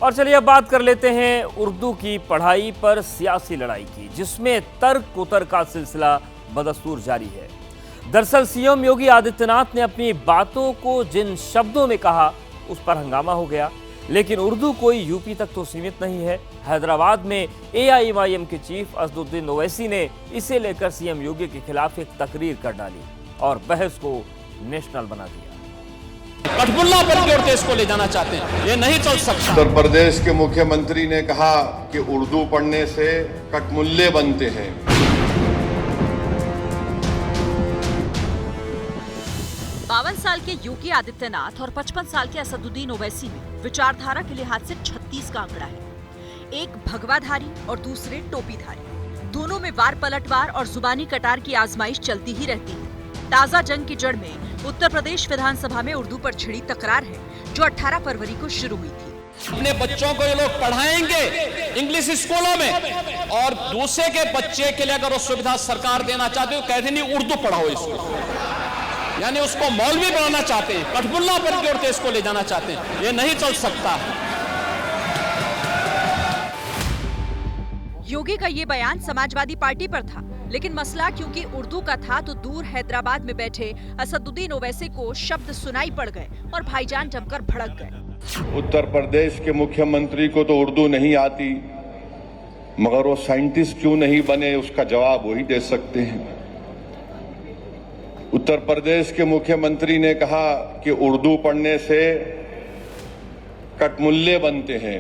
और चलिए अब बात कर लेते हैं उर्दू की पढ़ाई पर सियासी लड़ाई की, जिसमें तर्क उतर का सिलसिला बदस्तूर जारी है। दरअसल सीएम योगी आदित्यनाथ ने अपनी बातों को जिन शब्दों में कहा उस पर हंगामा हो गया, लेकिन उर्दू कोई यूपी तक तो सीमित नहीं है। हैदराबाद में एआईएमआईएम के चीफ असदुद्दीन ओवैसी ने इसे लेकर सीएम योगी के खिलाफ एक तकरीर कर डाली और बहस को नेशनल बना दिया। कठपुतला पर की ओर देश को ले जाना चाहते हैं, ये नहीं चल सकता। उत्तर प्रदेश के मुख्यमंत्री ने कहा कि उर्दू पढ़ने से कटमुल्ले बनते हैं। 52 साल के योगी आदित्यनाथ और 55 साल के असदुद्दीन ओवैसी में विचारधारा के लिहाज से 36 का आंकड़ा है। एक भगवाधारी और दूसरे टोपीधारी, दोनों में वार पलटवार और जुबानी कटार की आजमाइश चलती ही रहती है। ताजा जंग की जड़ में उत्तर प्रदेश विधानसभा में उर्दू पर छिड़ी तकरार है, जो 18 फरवरी को शुरू हुई थी। अपने बच्चों को ये लोग पढ़ाएंगे इंग्लिश स्कूलों में, और दूसरे के बच्चे के लिए अगर वो सुविधा सरकार देना चाहते हो, कहते नहीं उर्दू पढ़ाओ इसको, यानी उसको मौलवी बनाना चाहते हैं, कठपुतला पर की ओर देश को ले जाना चाहते हैं, ये नहीं चल सकता। योगी का ये बयान समाजवादी पार्टी पर था, लेकिन मसला क्योंकि उर्दू का था तो दूर हैदराबाद में बैठे असदुद्दीन ओवैसी को शब्द सुनाई पड़ गए और भाईजान जमकर भड़क गए। उत्तर प्रदेश के मुख्यमंत्री को तो उर्दू नहीं आती, मगर वो साइंटिस्ट क्यों नहीं बने, उसका जवाब वही दे सकते हैं। उत्तर प्रदेश के मुख्यमंत्री ने कहा कि उर्दू पढ़ने से कटमुल्ले बनते हैं।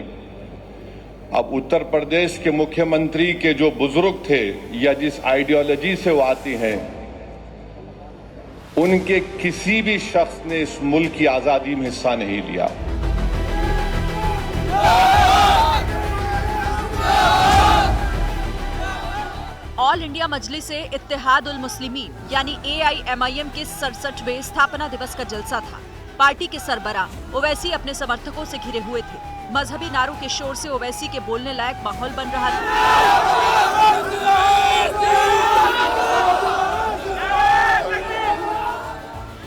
अब उत्तर प्रदेश के मुख्यमंत्री के जो बुजुर्ग थे या जिस आइडियोलॉजी से वो आती हैं, उनके किसी भी शख्स ने इस मुल्क की आजादी में हिस्सा नहीं लिया। ऑल इंडिया मजलिस-ए इत्तेहाद उल मुस्लिमीन यानी एआईएमआईएम के 67वें स्थापना दिवस का जलसा था। पार्टी के सरबराह ओवैसी अपने समर्थकों से घिरे हुए थे। मजहबी नारों के शोर से ओवैसी के बोलने लायक माहौल बन रहा था।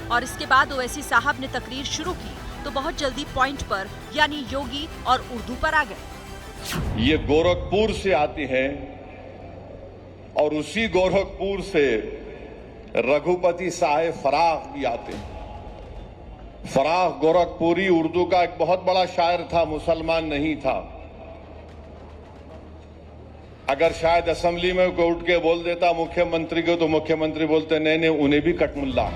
और इसके बाद ओवैसी साहब ने तकरीर शुरू की तो बहुत जल्दी पॉइंट पर यानी योगी और उर्दू पर आ गए। ये गोरखपुर से आती हैं और उसी गोरखपुर से रघुपति साहेब फराख भी आते हैं। फराख गोरखपुरी उर्दू का एक बहुत बड़ा शायर था, मुसलमान नहीं था। अगर शायद असेंबली में कोई उठ के बोल देता मुख्यमंत्री को, तो मुख्यमंत्री बोलते नहीं, उन्हें भी कटमुल्ला।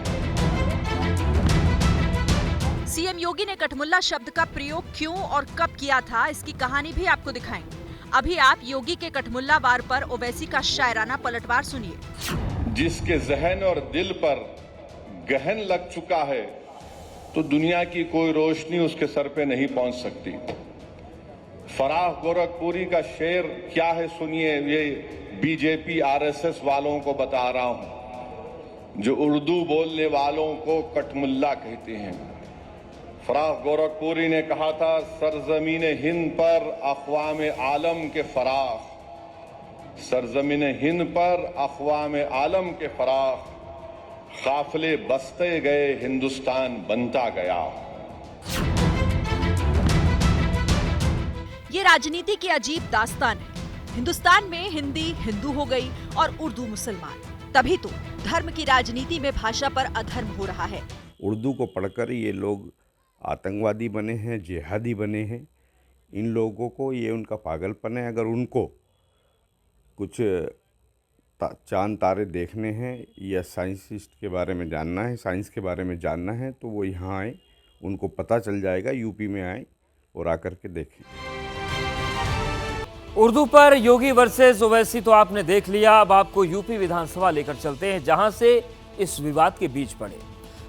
सीएम योगी ने कटमुल्ला शब्द का प्रयोग क्यों और कब किया था, इसकी कहानी भी आपको दिखाएंगे। अभी आप योगी के कटमुल्ला वार पर ओवैसी का शायराना पलटवार सुनिए। जिसके जहन और दिल पर गहन लग चुका है, तो दुनिया की कोई रोशनी उसके सर पे नहीं पहुंच सकती। फराख गोरखपुरी का शेर क्या है सुनिए, ये बीजेपी आरएसएस वालों को बता रहा हूं, जो उर्दू बोलने वालों को कटमुल्ला कहते हैं। फराख गोरखपुरी ने कहा था, सरजमीन हिंद पर अक़वाम आलम के फराख, सरजमीन हिंद पर अक़वाम आलम के फराख, काफिले बसते गए हिंदुस्तान बनता गया। ये राजनीति की अजीब दास्तान है। हिंदुस्तान में हिंदी हिंदू हो गई और उर्दू मुसलमान। तभी तो धर्म की राजनीति में भाषा पर अधर्म हो रहा है। उर्दू को पढ़कर ये लोग आतंकवादी बने हैं, जिहादी बने हैं। इन लोगों को ये उनका पागलपन है। अगर उनको कुछ चांद तारे देखने हैं या साइंटिस्ट के बारे में जानना है, साइंस के बारे में जानना है, तो वो यहाँ आए, उनको पता चल जाएगा। यूपी में आए और आकर के देखें। उर्दू पर योगी वर्सेस ओवैसी तो आपने देख लिया। अब आपको यूपी विधानसभा लेकर चलते हैं, जहां से इस विवाद के बीच पड़े।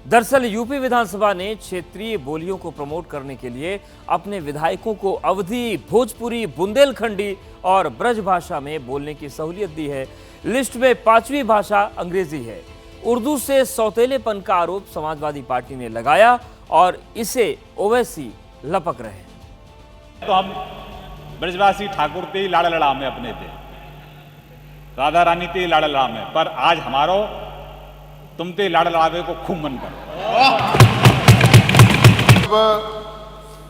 दरअसल यूपी विधानसभा ने क्षेत्रीय बोलियों को प्रमोट करने के लिए अपने विधायकों को अवधी, भोजपुरी, बुंदेलखंडी और ब्रज भाषा में बोलने की सहूलियत दी है। लिस्ट में 5वीं भाषा अंग्रेजी है। उर्दू से सौतेलेपन का आरोप समाजवादी पार्टी ने लगाया और इसे ओवैसी लपक रहे हैं। तो हम ब्रजवासी ठाकुर ते लाड़ लड़ा में अपने थे, राधा रानी ते लाड़ लड़ा में, पर आज हमारो तुम ते लाड़ लड़ावे को खूब मन करो।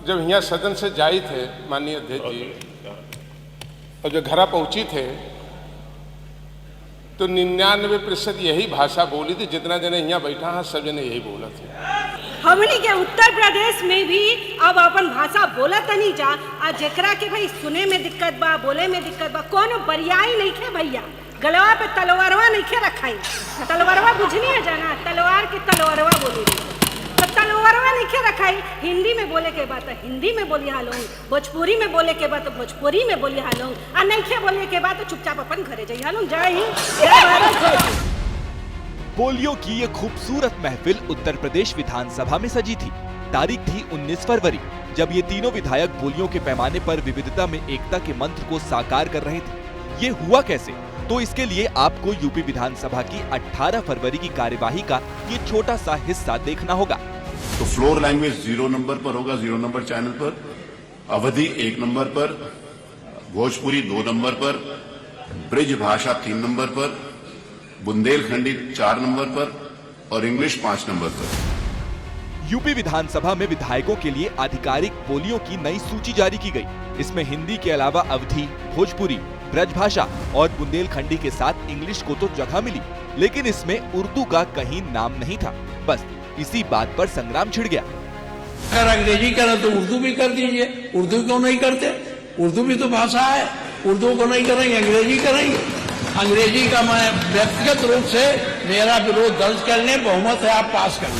जब यहाँ सदन से जाई थे माननीय अध्यक्ष जी, और जो घर पहुंची थे तो 99% यही भाषा बोली थी। जितना जने यहाँ बैठा है सब जने यही बोला थे। हमनी के उत्तर प्रदेश में भी अब अपन भाषा बोला तनी जा, आ जेकरा के भाई सुने में दिक्कत बा, बोले में दिक्कत बा, कोनो बरियाई नहीं खे भैया। गलवा पे तलवारवा नहीं खे रखाई, तलवारवा बुझनी है जाना, तलवार के तलवारवा बोली तो तलवारवा नहीं खे रखाई। हिंदी में बोले के बात हिंदी में बोली हालो, भोजपुरी में बोले के बात भोजपुरी में बोली हालो, आ नहीं खे बोले के बात चुपचाप अपन घरे जाई हालो। जय हिंद, जय भारत। बोलियों की ये खूबसूरत महफिल उत्तर प्रदेश विधानसभा में सजी थी। तारीख थी 19 फरवरी, जब ये तीनों विधायक बोलियों के पैमाने पर विविधता में एकता के मंत्र को साकार कर रहे थे। ये हुआ कैसे? तो इसके लिए आपको यूपी विधानसभा की 18 फरवरी की कार्यवाही का ये छोटा सा हिस्सा देखना होगा। तो फ्लोर लैंग्वेज 0 नंबर पर होगा, 0 नंबर चैनल पर, अवधी 1 नंबर पर, भोजपुरी 2 नंबर पर, ब्रिज भाषा 3 नंबर पर, बुंदेलखंडी 4 नंबर पर और इंग्लिश 5 नंबर पर। यूपी विधानसभा में विधायकों के लिए आधिकारिक बोलियों की नई सूची जारी की गई। इसमें हिंदी के अलावा अवधी, भोजपुरी, ब्रजभाषा और बुंदेलखंडी के साथ इंग्लिश को तो जगह मिली, लेकिन इसमें उर्दू का कहीं नाम नहीं था। बस इसी बात पर संग्राम छिड़ गया। अगर अंग्रेजी करा तो उर्दू भी कर दीजिए, उर्दू क्यों नहीं करते? उर्दू भी तो भाषा है, उर्दू को नहीं करेंगे, अंग्रेजी करेंगे। अंग्रेजी का मैं व्यक्तिगत रूप से मेरा विरोध दर्ज करने, बहुमत है आप पास करें।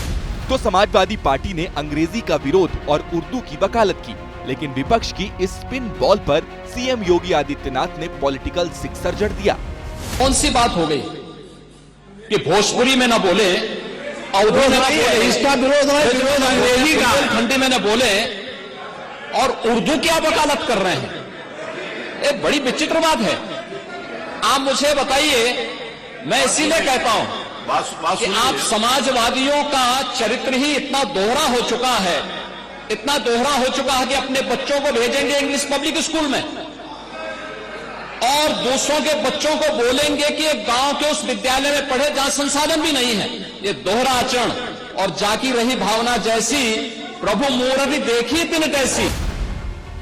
तो समाजवादी पार्टी ने अंग्रेजी का विरोध और उर्दू की वकालत की, लेकिन विपक्ष की इस स्पिन बॉल पर सीएम योगी आदित्यनाथ ने पॉलिटिकल सिक्सर जड़ दिया। कौन सी बात हो गई कि भोजपुरी में न बोले, अवधी में न बोले, इसका विरोध अंग्रेजी का खंडी में न बोले और उर्दू क्या वकालत कर रहे हैं? एक बड़ी विचित्र बात है। आप मुझे बताइए, मैं इसीलिए कहता हूं कि आप समाजवादियों का चरित्र ही इतना दोहरा हो चुका है, इतना दोहरा हो चुका है कि अपने बच्चों को भेजेंगे इंग्लिश पब्लिक स्कूल में और दूसरों के बच्चों को बोलेंगे कि एक गांव के उस विद्यालय में पढ़े जहां संसाधन भी नहीं है। ये दोहरा आचरण और जाकी रही भावना जैसी प्रभु मुरारी देखी तिन कैसी।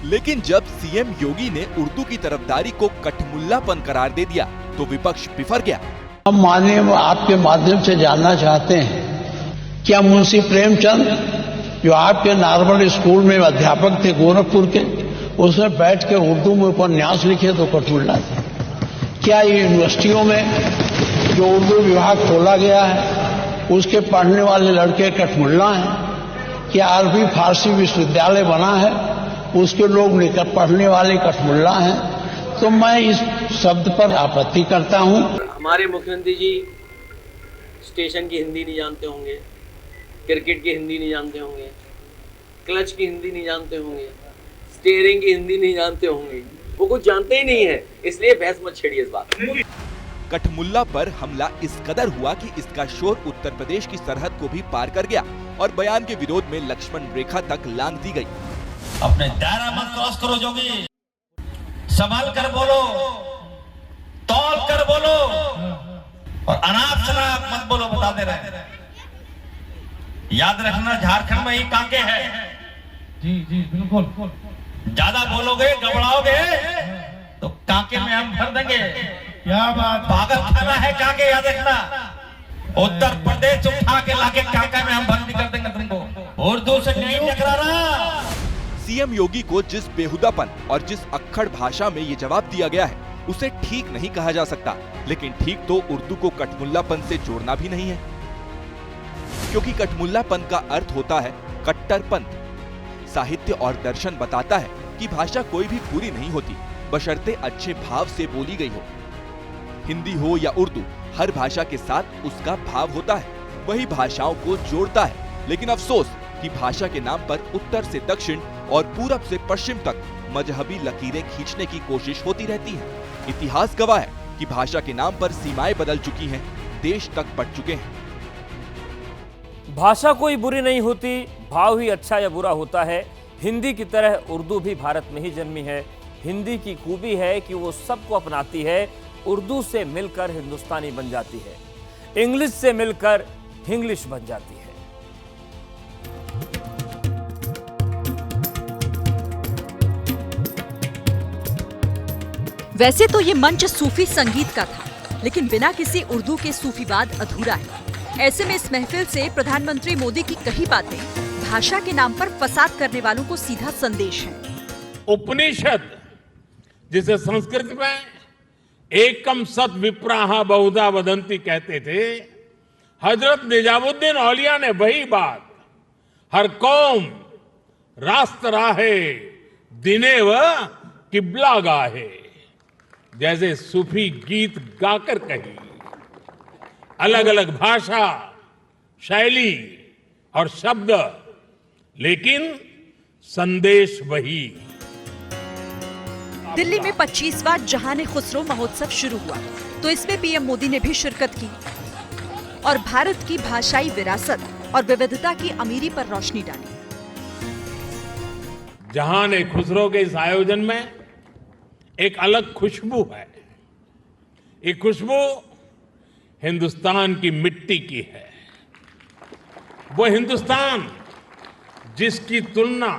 लेकिन जब सीएम योगी ने उर्दू की तरफदारी को कठमुल्लापन करार दे दिया तो विपक्ष बिफर गया। हम माननीय आपके माध्यम से जानना चाहते हैं, क्या मुंशी प्रेमचंद जो आपके नारवल स्कूल में अध्यापक थे गोरखपुर के, उसमें बैठ के उर्दू में उपन्यास लिखे तो कठमुल्ला थे? क्या ये यूनिवर्सिटियों में जो उर्दू विभाग खोला गया है उसके पढ़ने वाले लड़के कठमुल्ला हैं? क्या अरबी फारसी विश्वविद्यालय बना है उसके लोग निकट पढ़ने वाले कठमुल्ला हैं? तो मैं इस शब्द पर आपत्ति करता हूं। हमारे मुख्यमंत्री जी स्टेशन की हिंदी नहीं जानते होंगे, क्रिकेट की हिंदी नहीं जानते होंगे, क्लच की हिंदी नहीं जानते होंगे, स्टीयरिंग की हिंदी नहीं जानते होंगे, वो कुछ जानते ही नहीं है, इसलिए बहस मत छेड़िए इस बात। कठमुल्ला पर हमला इस कदर हुआ कि इसका शोर उत्तर प्रदेश की सरहद को भी पार कर गया और बयान के विरोध में लक्ष्मण रेखा तक लांघ दी गई। अपने दायरा मत क्रॉस करो जोगी, संभाल कर बोलो, तौल कर बोलो और अनाप शनाप मत बोलो, बता दे रहे। याद रखना झारखंड में ही कांके है। जी जी बिल्कुल। ज्यादा बोलोगे, गबड़ाओगे तो कांके में हम भर देंगे। क्या बात, पागल खाना है कांके, याद रखना। उत्तर प्रदेश उठा के लाके कांके में हम भर्ती कर देंगे तुमको। उर्दू से नहीं टकराना। सीएम योगी को जिस बेहुदापन और जिस अक्खड़ भाषा में ये जवाब दिया गया है उसे ठीक नहीं कहा जा सकता, लेकिन ठीक तो उर्दू को कठमुल्लापन से जोड़ना भी नहीं है, क्योंकि कठमुल्लापन का अर्थ होता है कट्टरपंथ। साहित्य और दर्शन बताता है कि भाषा कोई भी पूरी नहीं होती, बशर्ते अच्छे भाव से बोली गई हो। हिंदी हो या उर्दू, हर भाषा के साथ उसका भाव होता है, वही भाषाओं को जोड़ता है। लेकिन अफसोस कि भाषा के नाम पर उत्तर से दक्षिण और पूरब से पश्चिम तक मजहबी लकीरें खींचने की कोशिश होती रहती है। इतिहास गवाह है कि भाषा के नाम पर सीमाएं बदल चुकी हैं, देश तक बढ़ चुके हैं। भाषा कोई बुरी नहीं होती, भाव ही अच्छा या बुरा होता है। हिंदी की तरह उर्दू भी भारत में ही जन्मी है। हिंदी की खूबी है कि वो सबको अपनाती है। उर्दू से मिलकर हिंदुस्तानी बन जाती है, इंग्लिश से मिलकर हिंग्लिश बन जाती है। वैसे तो ये मंच सूफी संगीत का था, लेकिन बिना किसी उर्दू के सूफीवाद अधूरा है। ऐसे में इस महफिल से प्रधानमंत्री मोदी की कही बातें भाषा के नाम पर फसाद करने वालों को सीधा संदेश है। उपनिषद, जिसे संस्कृत में एकम सत विप्राहा बहुधा वदंती कहते थे, हजरत निजामुद्दीन औलिया ने वही बात हर कौम रास्त राहे दिने व किबला गाहे जैसे सूफी गीत गाकर कही। अलग अलग भाषा, शैली और शब्द, लेकिन संदेश वही। दिल्ली में 25वां जहान खुसरो महोत्सव शुरू हुआ तो इसमें पीएम मोदी ने भी शिरकत की और भारत की भाषाई विरासत और विविधता की अमीरी पर रोशनी डाली। जहान खुसरो के इस आयोजन में एक अलग खुशबू है। ये खुशबू हिंदुस्तान की मिट्टी की है। वो हिंदुस्तान जिसकी तुलना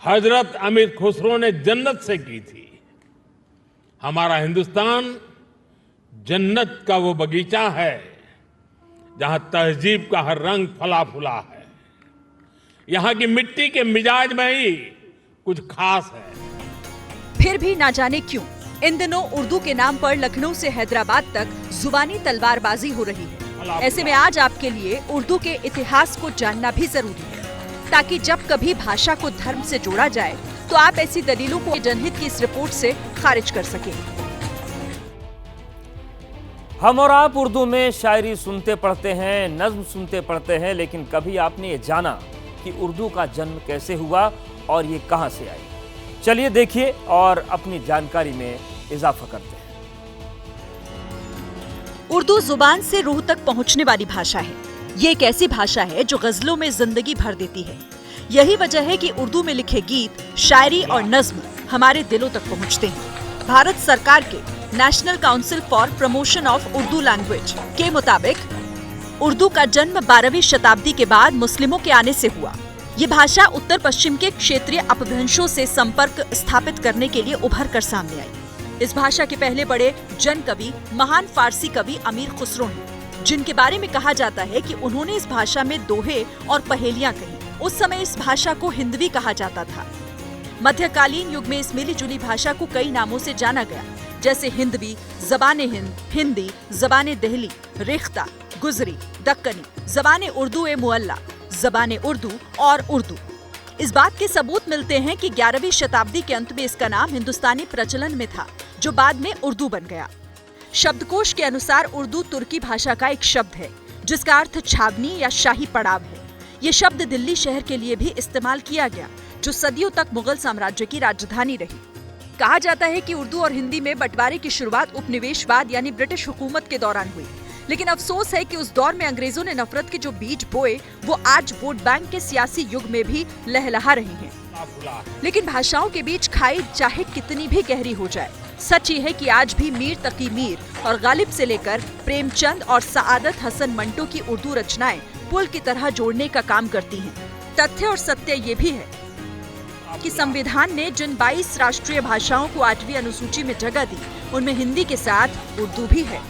हजरत अमीर खुसरो ने जन्नत से की थी। हमारा हिंदुस्तान जन्नत का वो बगीचा है जहां तहजीब का हर रंग फला फूला है। यहाँ की मिट्टी के मिजाज में ही कुछ खास है। फिर भी ना जाने क्यों इन दिनों उर्दू के नाम पर लखनऊ से हैदराबाद तक जुबानी तलवारबाजी हो रही है। ऐसे में आज आपके लिए उर्दू के इतिहास को जानना भी जरूरी है, ताकि जब कभी भाषा को धर्म से जोड़ा जाए तो आप ऐसी दलीलों को जनहित की इस रिपोर्ट से खारिज कर सकें। हम और आप उर्दू में शायरी सुनते पढ़ते हैं, नज्म सुनते पढ़ते हैं, लेकिन कभी आपने ये जाना कि उर्दू का जन्म कैसे हुआ और ये कहां से आई? चलिए देखिए और अपनी जानकारी में इजाफा करते हैं। उर्दू जुबान से रूह तक पहुंचने वाली भाषा है। ये एक ऐसी भाषा है जो गजलों में जिंदगी भर देती है। यही वजह है कि उर्दू में लिखे गीत, शायरी और नज्म हमारे दिलों तक पहुंचते हैं। भारत सरकार के national council for promotion of Urdu language के मुताबिक उर्दू का जन्म 12वीं शताब्दी के बाद मुस्लिमों के आने से हुआ। ये भाषा उत्तर पश्चिम के क्षेत्रीय अपभ्रंशों से संपर्क स्थापित करने के लिए उभर कर सामने आई। इस भाषा के पहले बड़े जन कवि महान फारसी कवि अमीर खुसरो हैं, जिनके बारे में कहा जाता है कि उन्होंने इस भाषा में दोहे और पहेलियां कही। उस समय इस भाषा को हिंदवी कहा जाता था। मध्यकालीन युग में इस मिली जुली भाषा को कई नामों से जाना गया, जैसे हिंदवी, ज़बान हिंद, हिंदी, ज़बान दिल्ली, रेख्ता, गुजरी, दक्कनी, ज़बान उर्दू ए मुअल्ला, ज़बान उर्दू और उर्दू। इस बात के सबूत मिलते हैं कि 11वीं शताब्दी के अंत में इसका नाम हिंदुस्तानी प्रचलन में था, जो बाद में उर्दू बन गया। शब्दकोश के अनुसार उर्दू तुर्की भाषा का एक शब्द है, जिसका अर्थ छावनी या शाही पड़ाव है। ये शब्द दिल्ली शहर के लिए भी इस्तेमाल किया गया, जो सदियों तक मुगल साम्राज्य की राजधानी रही। कहा जाता है कि उर्दू और हिंदी में बंटवारे की शुरुआत उपनिवेशवाद यानी ब्रिटिश हुकूमत के दौरान हुई, लेकिन अफसोस है कि उस दौर में अंग्रेजों ने नफरत के जो बीज बोए वो आज वोट बैंक के सियासी युग में भी लहलहा रहे हैं। लेकिन भाषाओं के बीच खाई चाहे कितनी भी गहरी हो जाए, सच ये है कि आज भी मीर तकी मीर और गालिब से लेकर प्रेमचंद और सआदत हसन मंटो की उर्दू रचनाएं पुल की तरह जोड़ने का काम करती हैं। तथ्य और सत्य ये भी है कि संविधान ने जिन 22 राष्ट्रीय भाषाओं को 8वीं अनुसूची में जगह दी, उनमें हिंदी के साथ उर्दू भी है।